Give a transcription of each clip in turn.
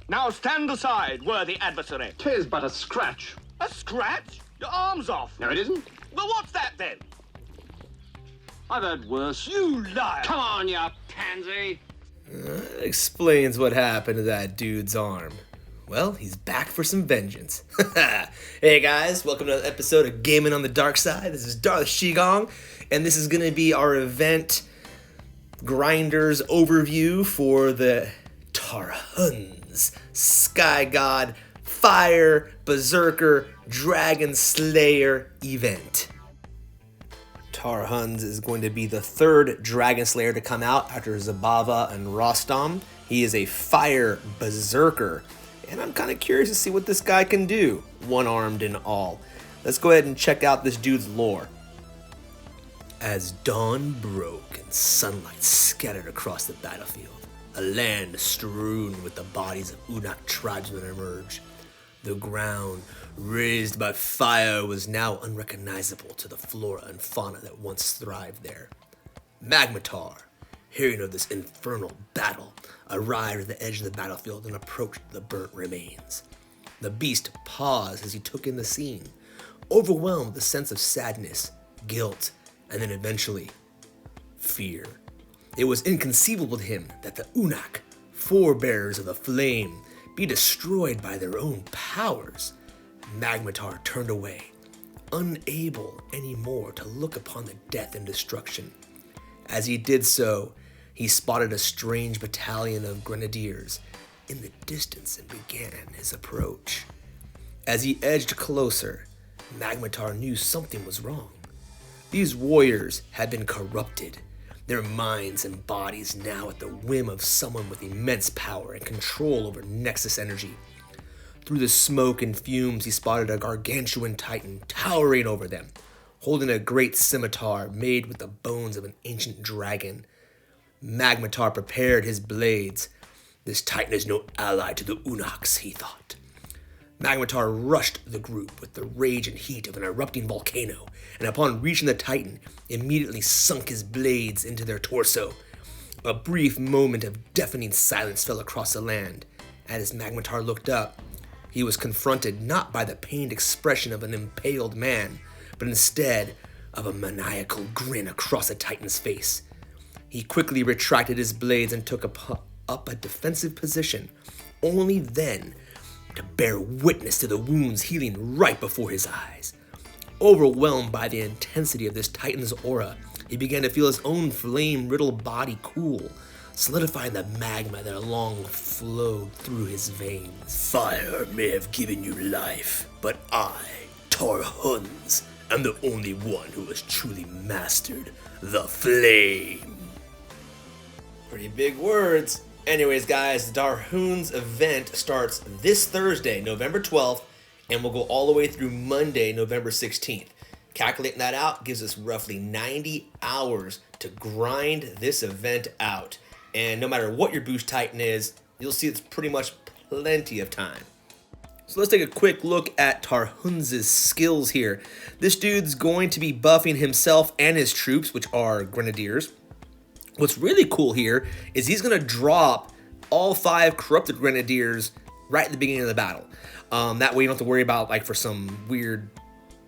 Now stand aside, worthy adversary. 'Tis but a scratch. A scratch? Your arm's off. No, it isn't. Well, what's that then? I've heard worse. You liar! Come on, you pansy. Explains what happened to that dude's arm. Well, he's back for some vengeance. Hey guys, welcome to another episode of Gaming on the Dark Side. This is Darth Shigong, and this is going to be our event grinders overview for the Tarhunz Sky God Fire Berserker Dragonslayer event. Tarhunz is going to be the third Dragonslayer to come out after Zabava and Rostam. He is a Fire Berserker, and I'm kind of curious to see what this guy can do, one-armed and all. Let's go ahead and check out this dude's lore. As dawn broke and sunlight scattered across the battlefield, a land strewn with the bodies of Unak tribesmen emerged. The ground, raised by fire, was now unrecognizable to the flora and fauna that once thrived there. Magmatar, hearing of this infernal battle, arrived at the edge of the battlefield and approached the burnt remains. The beast paused as he took in the scene, overwhelmed with a sense of sadness, guilt, and then eventually, fear. It was inconceivable to him that the Unak, forebears of the flame, be destroyed by their own powers. Magmatar turned away, unable anymore to look upon the death and destruction. As he did so, he spotted a strange battalion of Grenadiers in the distance and began his approach. As he edged closer, Magmatar knew something was wrong. These warriors had been corrupted, their minds and bodies now at the whim of someone with immense power and control over Nexus energy. Through the smoke and fumes, he spotted a gargantuan titan towering over them, holding a great scimitar made with the bones of an ancient dragon. Magmatar prepared his blades. This titan is no ally to the Unaks, he thought. Magmatar rushed the group with the rage and heat of an erupting volcano, and upon reaching the titan, immediately sunk his blades into their torso. A brief moment of deafening silence fell across the land. As Magmatar looked up, he was confronted not by the pained expression of an impaled man, but instead of a maniacal grin across the titan's face. He quickly retracted his blades and took up a defensive position, only then to bear witness to the wounds healing right before his eyes. Overwhelmed by the intensity of this titan's aura, he began to feel his own flame-riddled body cool, solidifying the magma that long flowed through his veins. Fire may have given you life, but I, Tarhunz, am the only one who has truly mastered the flame. Pretty big words. Anyways, guys, the Tarhunz event starts this Thursday, November 12th, and will go all the way through Monday, November 16th. Calculating that out gives us roughly 90 hours to grind this event out. And no matter what your boost titan is, you'll see it's pretty much plenty of time. So let's take a quick look at Tarhunz's skills here. This dude's going to be buffing himself and his troops, which are Grenadiers. What's really cool here is he's going to drop all 5 corrupted Grenadiers right at the beginning of the battle. That way you don't have to worry about, like, for some weird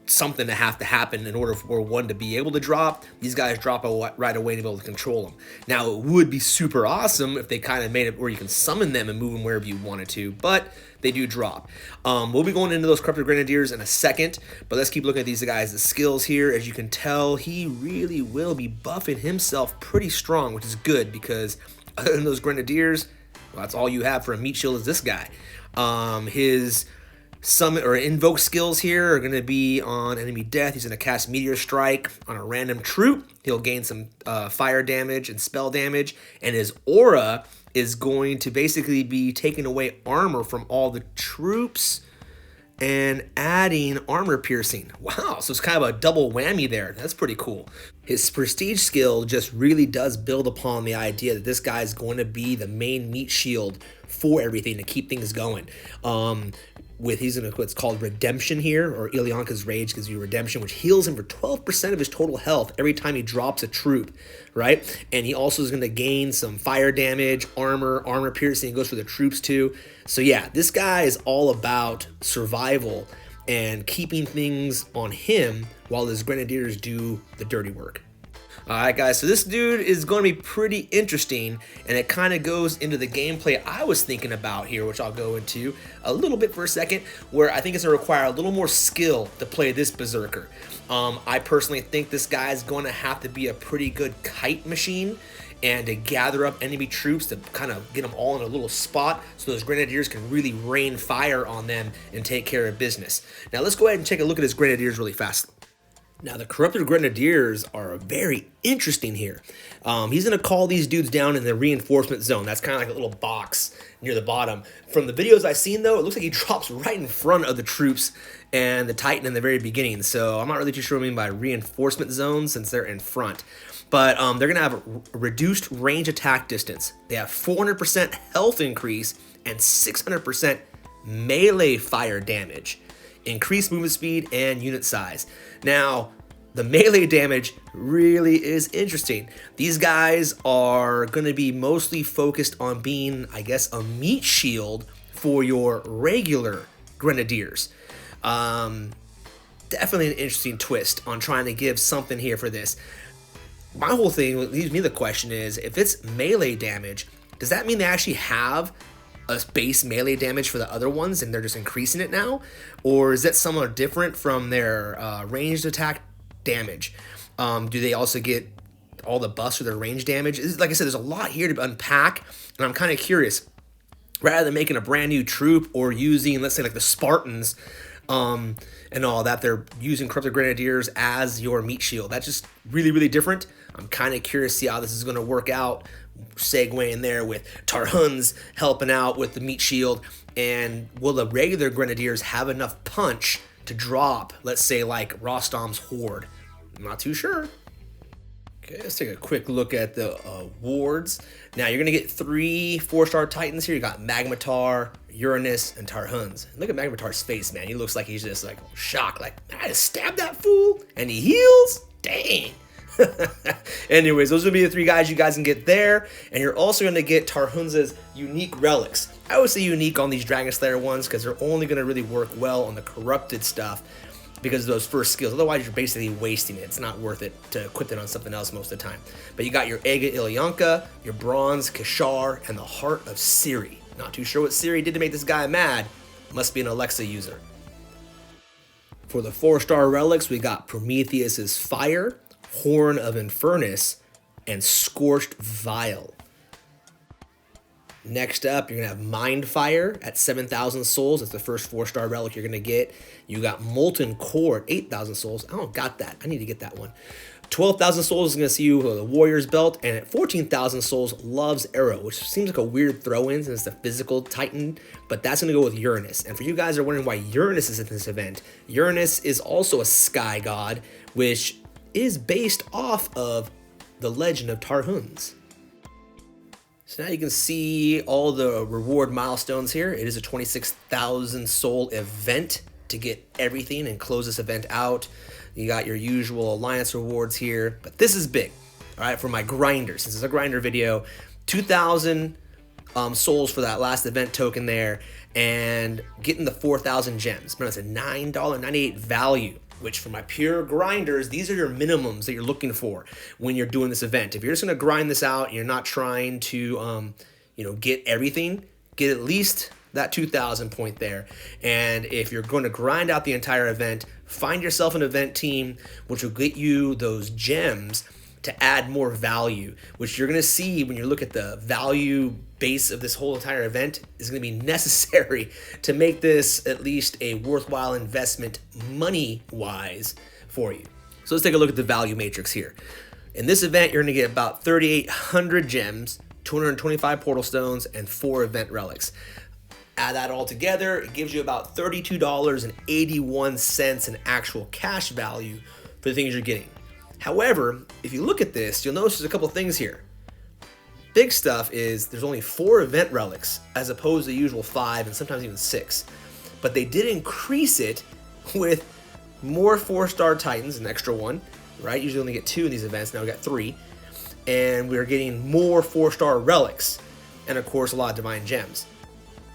something to have to happen in order for one to be able to drop. These guys drop right away to be able to control them. Now, it would be super awesome if they kind of made it where you can summon them and move them wherever you wanted to, but they do drop. We'll be going into those corrupted Grenadiers in a second, but let's keep looking at these guys' skills here. As you can tell, he really will be buffing himself pretty strong, which is good because other than those Grenadiers, well, that's all you have for a meat shield is this guy. His summon or invoke skills here are going to be on enemy death. He's going to cast Meteor Strike on a random troop. He'll gain some fire damage and spell damage, and his aura is going to basically be taking away armor from all the troops and adding armor piercing. Wow, so it's kind of a double whammy there. That's pretty cool. His prestige skill just really does build upon the idea that this guy is going to be the main meat shield for everything to keep things going. He's in what's called Redemption here, or Ilyanka's Rage gives you Redemption, which heals him for 12% of his total health every time he drops a troop, right? And he also is going to gain some fire damage, armor piercing. It goes for the troops too. So yeah, this guy is all about survival and keeping things on him while his Grenadiers do the dirty work. Alright guys, so this dude is going to be pretty interesting, and it kind of goes into the gameplay I was thinking about here, which I'll go into a little bit for a second, where I think it's going to require a little more skill to play this Berserker. I personally think this guy is going to have to be a pretty good kite machine, and to gather up enemy troops to kind of get them all in a little spot so those Grenadiers can really rain fire on them and take care of business. Now let's go ahead and take a look at his Grenadiers really fast. Now, the Corrupted Grenadiers are very interesting here. He's going to call these dudes down in the reinforcement zone. That's kind of like a little box near the bottom. From the videos I've seen, though, it looks like he drops right in front of the troops and the Titan in the very beginning. So I'm not really too sure what I mean by reinforcement zones since they're in front. But they're going to have a reduced range attack distance. They have 400% health increase and 600% melee fire damage. Increased movement speed and unit size. Now, the melee damage really is interesting. These guys are going to be mostly focused on being, I guess, a meat shield for your regular Grenadiers. Definitely an interesting twist on trying to give something here for this. My whole thing leaves me the question is, if it's melee damage, does that mean they actually have a base melee damage for the other ones and they're just increasing it now? Or is that somewhat different from their ranged attack damage? Do they also get all the buffs for their range damage? Like I said, there's a lot here to unpack, and I'm kind of curious. Rather than making a brand new troop or using, let's say, like the Spartans and all that, they're using Corrupted Grenadiers as your meat shield. That's just really, really different. I'm kind of curious to see how this is going to work out. Segue in there with Tarhunz helping out with the meat shield, and will the regular Grenadiers have enough punch to drop, let's say, like Rostom's Horde? I'm not too sure. Okay, let's take a quick look at the awards. Now, you're going to get 3 4-star Titans here. You got Magmatar, Uranus, and Tarhunz. Look at Magmatar's face, man. He looks like he's just like shocked, like, I just stabbed that fool, and he heals? Dang. Anyways, those will be the 3 guys you guys can get there, and you're also going to get Tarhunz's unique relics. I would say unique on these Dragonslayer ones because they're only going to really work well on the corrupted stuff because of those first skills. Otherwise, you're basically wasting it. It's not worth it to equip it on something else most of the time. But you got your Agate Ilyanka, your Bronze Kishar, and the Heart of Ciri. Not too sure what Ciri did to make this guy mad. Must be an Alexa user. For the 4-star relics, we got Prometheus's Fire, Horn of Infernus, and Scorched Vial. Next up, you're going to have Mind Fire at 7,000 souls. That's the first 4-star relic you're going to get. You got Molten Core at 8,000 souls. I don't got that. I need to get that one. 12,000 souls is going to see you with the Warrior's Belt. And at 14,000 souls, Love's Arrow, which seems like a weird throw-in since it's the physical Titan. But that's going to go with Uranus. And for you guys who are wondering why Uranus is in this event, Uranus is also a sky god, which is based off of the legend of Tarhunz. So now you can see all the reward milestones here. It is a 26,000 soul event to get everything and close this event out. You got your usual alliance rewards here, but this is big. All right, for my grinders, since it's a grinder video, 2,000 souls for that last event token there, and getting the 4,000 gems. But it's a $9.98 value, which for my pure grinders, these are your minimums that you're looking for when you're doing this event. If you're just going to grind this out and you're not trying to, get everything, get at least that 2,000 point there. And if you're going to grind out the entire event, find yourself an event team which will get you those gems to add more value, which you're going to see when you look at the value base of this whole entire event is going to be necessary to make this at least a worthwhile investment money-wise for you. So let's take a look at the value matrix here. In this event, you're going to get about 3,800 gems, 225 portal stones, and 4 event relics. Add that all together, it gives you about $32.81 in actual cash value for the things you're getting. However, if you look at this, you'll notice there's a couple things here. Big stuff is there's only 4 event relics as opposed to the usual 5 and sometimes even 6. But they did increase it with more 4-star Titans, an extra one, right? Usually only get 2 in these events, now we got 3. And we're getting more 4-star relics, and of course a lot of divine gems.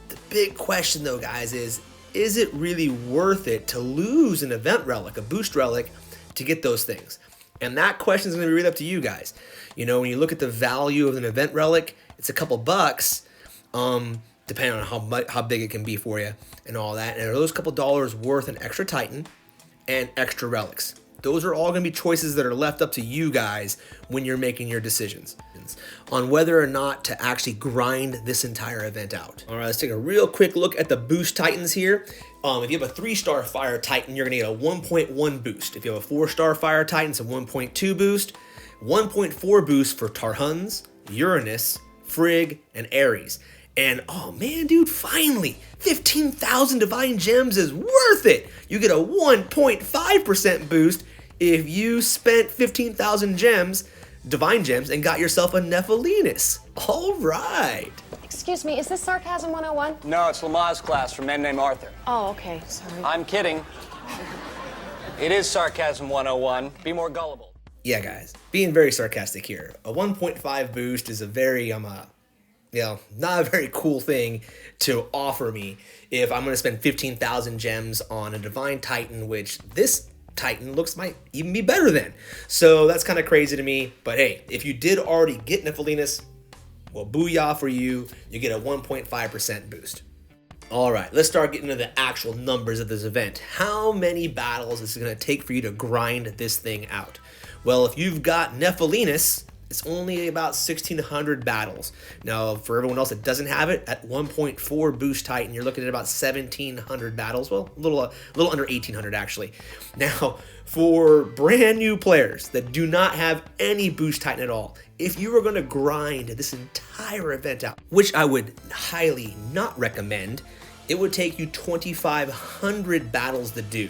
The big question though, guys, is it really worth it to lose an event relic, a boost relic, to get those things? And that question is going to be really up to you guys. You know, when you look at the value of an event relic, it's a couple bucks, depending on how big it can be for you and all that. And are those couple dollars worth an extra Titan and extra relics? Those are all going to be choices that are left up to you guys when you're making your decisions on whether or not to actually grind this entire event out. All right, let's take a real quick look at the boost Titans here. If you have a 3-star Fire Titan, you're going to get a 1.1 boost. If you have a 4-star Fire Titan, it's a 1.2 boost. 1.4 boost for Tarhunz, Uranus, Frigg, and Ares. And oh man, dude, finally, 15,000 divine gems is worth it. You get a 1.5% boost if you spent 15,000 gems, divine gems, and got yourself a Nephilinus. All right. Excuse me, is this Sarcasm 101? No, it's Lama's class from men named Arthur. Oh, okay, sorry. I'm kidding. It is Sarcasm 101. Be more gullible. Yeah, guys, being very sarcastic here. A 1.5 boost is a very, not a very cool thing to offer me if I'm going to spend 15,000 gems on a Divine Titan, which this Titan might even be better than. So that's kind of crazy to me. But hey, if you did already get Nephilinus, well, booyah for you. You get a 1.5% boost. All right, let's start getting into the actual numbers of this event. How many battles is it going to take for you to grind this thing out? Well, if you've got Nephilinus, it's only about 1,600 battles. Now, for everyone else that doesn't have it, at 1.4 boost Titan, you're looking at about 1,700 battles. Well, a little under 1,800 actually. Now, for brand new players that do not have any boost Titan at all, if you were going to grind this entire event out, which I would highly not recommend, it would take you 2,500 battles to do,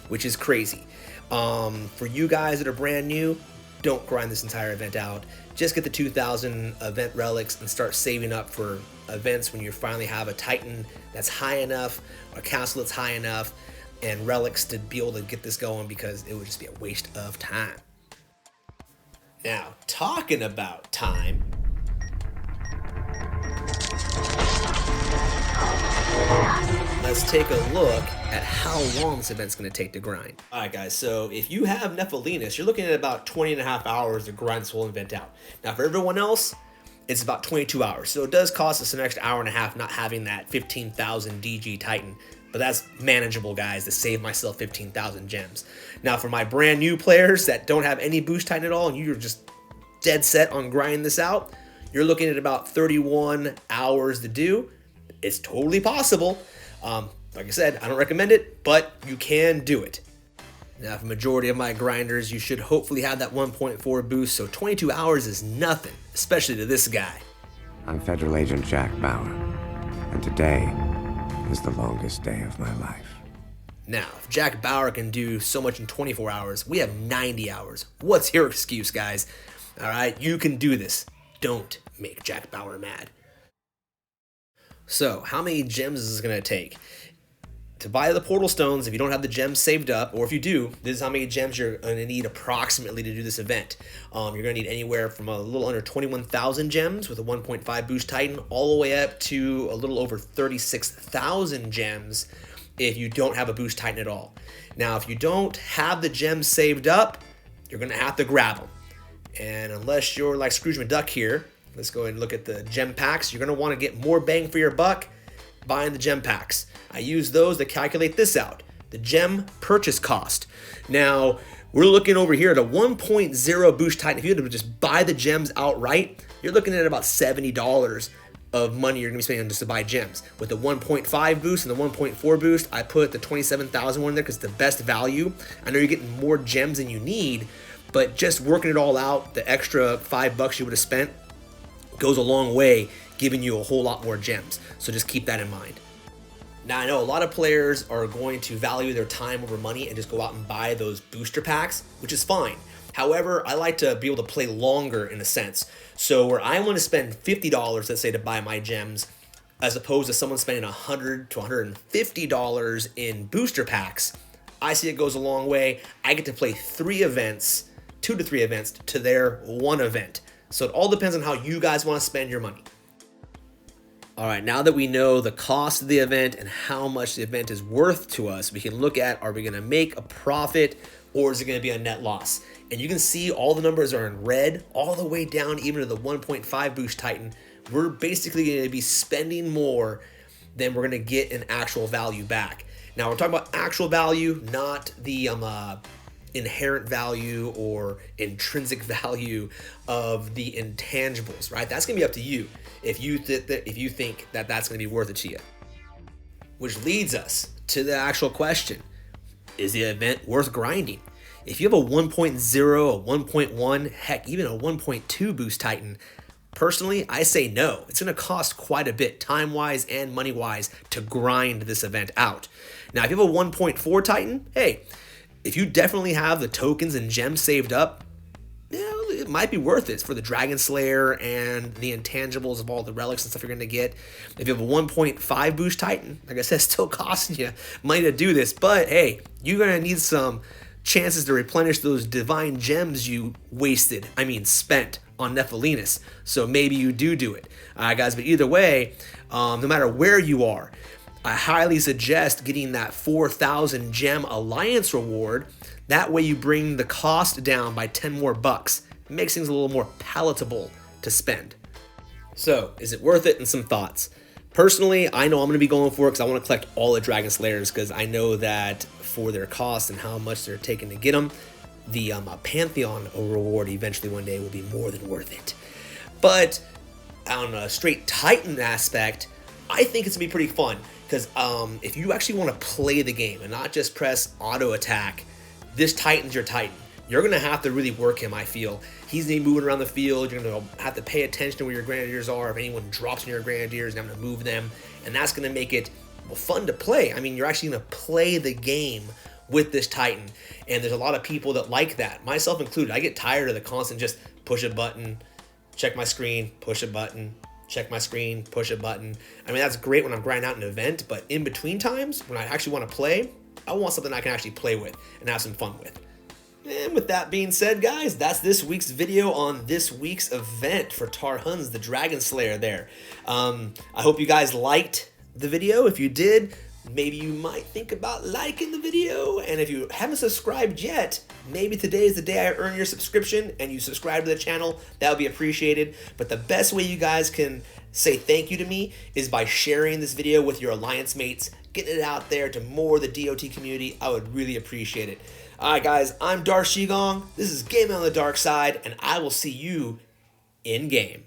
which is crazy. For you guys that are brand new, don't grind this entire event out. Just get the 2,000 event relics and start saving up for events when you finally have a Titan that's high enough, a castle that's high enough, and relics to be able to get this going, because it would just be a waste of time. Now, talking about time, let's take a look at how long this event's going to take to grind. All right, guys, so if you have Nephilinus, you're looking at about 20 and a half hours to grind this whole event out. Now, for everyone else, it's about 22 hours. So it does cost us an extra hour and a half not having that 15,000 DG Titan. But that's manageable, guys, to save myself 15,000 gems. Now, for my brand new players that don't have any boost Titan at all, and you're just dead set on grinding this out, you're looking at about 31 hours to do. It's totally possible. Like I said, I don't recommend it, but you can do it. Now, for the majority of my grinders, you should hopefully have that 1.4 boost, so 22 hours is nothing, especially to this guy. I'm Federal Agent Jack Bauer, and today is the longest day of my life. Now, if Jack Bauer can do so much in 24 hours, we have 90 hours. What's your excuse, guys? All right, you can do this. Don't make Jack Bauer mad. So, how many gems is this going to take? To buy the portal stones, if you don't have the gems saved up, or if you do, this is how many gems you're going to need approximately to do this event. You're going to need anywhere from a little under 21,000 gems with a 1.5 boost Titan, all the way up to a little over 36,000 gems if you don't have a boost Titan at all. Now, if you don't have the gems saved up, you're going to have to grab them. And unless you're like Scrooge McDuck here, let's go ahead and look at the gem packs. You're going to want to get more bang for your buck buying the gem packs. I use those to calculate this out, the gem purchase cost. Now, we're looking over here at a 1.0 boost Titan. If you had to just buy the gems outright, you're looking at about $70 of money you're going to be spending just to buy gems. With the 1.5 boost and the 1.4 boost, I put the 27,000 one in there because it's the best value. I know you're getting more gems than you need, but just working it all out, the extra $5 you would have spent goes a long way, giving you a whole lot more gems. So just keep that in mind. Now, I know a lot of players are going to value their time over money and just go out and buy those booster packs, which is fine. However, I like to be able to play longer in a sense. So where I want to spend $50, let's say, to buy my gems, as opposed to someone spending $100 to $150 in booster packs, I see it goes a long way. I get to play 3 events, 2 to 3 events, to their 1 event. So it all depends on how you guys want to spend your money. All right, now that we know the cost of the event and how much the event is worth to us, we can look at, are we going to make a profit or is it going to be a net loss? And you can see all the numbers are in red, all the way down even to the 1.5 boost Titan. We're basically going to be spending more than we're going to get in actual value back. Now, we're talking about actual value, not the inherent value or intrinsic value of the intangibles, right? That's going to be up to you if you think that that's going to be worth it to you. Which leads us to the actual question. Is the event worth grinding? If you have a 1.0, a 1.1, heck, even a 1.2 boost Titan, personally, I say no. It's going to cost quite a bit, time-wise and money-wise, to grind this event out. Now, if you have a 1.4 Titan, hey, if you definitely have the tokens and gems saved up, it might be worth it for the Dragonslayer and the intangibles of all the relics and stuff you're going to get. If you have a 1.5 boost Titan, like I said, it's still costing you money to do this, but hey, you're going to need some chances to replenish those divine gems you spent on Nephilinus. So maybe you do it. Guys, but either way, no matter where you are, I highly suggest getting that 4,000 gem alliance reward. That way you bring the cost down by 10 more bucks. It makes things a little more palatable to spend. So, is it worth it? And some thoughts. Personally, I know I'm going to be going for it because I want to collect all the Dragonslayers because I know that for their cost and how much they're taking to get them, the Pantheon reward eventually one day will be more than worth it. But on a straight Titan aspect, I think it's going to be pretty fun because if you actually want to play the game and not just press auto attack, this Titan's your Titan. You're going to have to really work him, I feel. He's going to be moving around the field. You're going to have to pay attention to where your Grenadiers are. If anyone drops in your Grenadiers, you're going to move them. And that's going to make it fun to play. I mean, you're actually going to play the game with this Titan. And there's a lot of people that like that, myself included. I get tired of the constant just push a button, check my screen, push a button, check my screen, push a button. I mean, that's great when I'm grinding out an event, but in between times, when I actually want to play, I want something I can actually play with and have some fun with. And with that being said, guys, that's this week's video on this week's event for Tarhunz, the Dragonslayer there. I hope you guys liked the video. If you did, maybe you might think about liking the video. And if you haven't subscribed yet, maybe today is the day I earn your subscription and you subscribe to the channel. That would be appreciated. But the best way you guys can say thank you to me is by sharing this video with your alliance mates, getting it out there to more of the DOT community. I would really appreciate it. Alright guys, I'm Darth Shigong, this is Gaming on the Dark Side, and I will see you in game.